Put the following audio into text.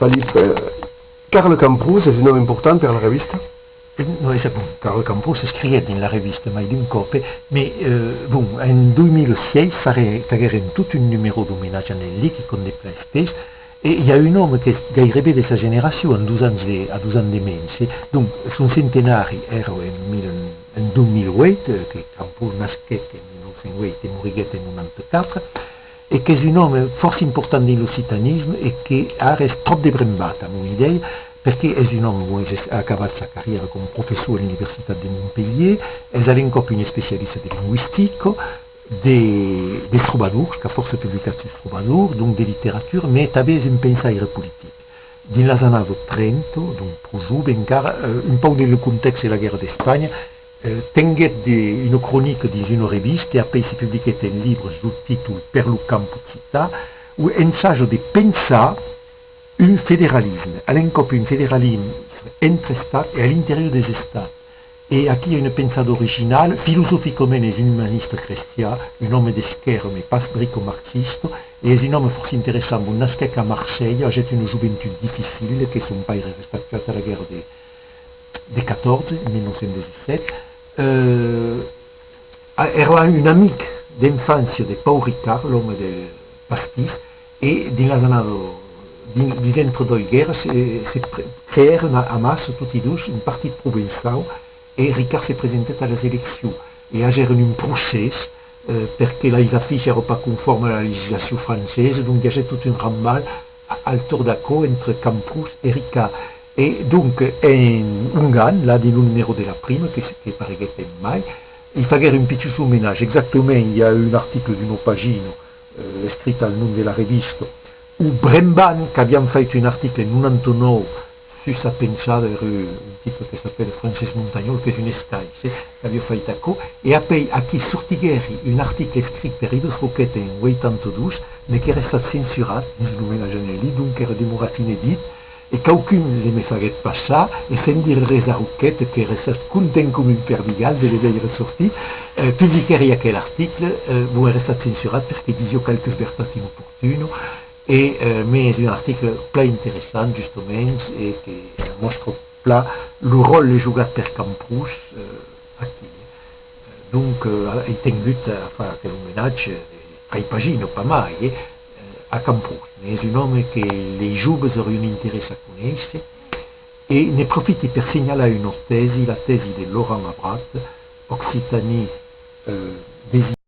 Felipe, Carlo Camprus è un nome importante per la rivista? No, esatto, Carlo Camprus scrive nella rivista mai d'un coppe, ma in 2006 faremo tutto un numero d'omaggio nel che con le prestes, e il y a un homme che gairebbe di questa generazione, a 2 anni di meno, donc son centenari era in 2008, che Camprus nasce in 1908 e morì in 94, e che è un uomo forse importante nell'occitanismo e che ha troppo di brembata, un'idea, perché è un uomo che ha acabato la carriera come professore all'Università di Montpellier, è anche un specialista di linguistica, des troubadours, che ha forse pubblicato i troubadours, donc di letteratura, ma anche un pensiero politico. Nella anni 30, donc prosciube, un po' nel contesto della guerra di Spagna, tenget una cronica di una rivista e poi si pubblicata un libro sul titolo Per lo campo città, un ensaggio di pensare un federalismo, all'incoppio un federalismo entre Stati e all'interno degli Stati. E qui il y a une pensée originale, philosophiquement un humaniste chrétien, un homme d'esquerre mais pas brico-marxiste, et un homme fort intéressant, un nasquec à Marseille, j'ai une juventude difficile, che son père est resté à la guerre des 14, 1917. Era un amic d'infanzia di Paul Ricard, l'homme del pastis, e di dentro due guerre si crearono a massa tutti e due un partito provinciale e Ricard si è presentato alle elezioni e ha gerato un processo perché le affiche erano pas conformi alla legislazione francese, quindi c'è tutto un rammal al tour d'accordo entre Camprus e Ricard. E dunque è un gan, là di numero della prima, che pare che è mai, il fa un piccolo omaggio, esattamente il y a un articolo di una pagina scritto al nome della rivista, u Bremban, che abbiamo fatto un articolo in 99 su sa pensata, un tipo che si chiama Francesc Montagnol, che è un escaise, che abbiamo fatto qua, e poi a chi sortigheri un articolo scritto per Idos Roquette in 82, ma che era stato censurato, in l'omaggio lì, dunque era dimorato inedito, e qualcuno le mi farebbe passare e sentire Reza Roquette che era stato contento come un perdigal de vedere sortire, pubblicheria quell'articolo, era stato censurato perché diceva qualche sversato inopportuno, ma è un articolo più interessante giustamente e che mostra il ruolo giocato per Camprus qui. Dunque, è tenuto a fare quell'omaggio tra i pagine, pas mai, a Camprus. È un uomo che le giovani hanno un interesse a conoscere e ne profitti per segnalare una tesi, la tesi di Laurent Abrat, Occitanie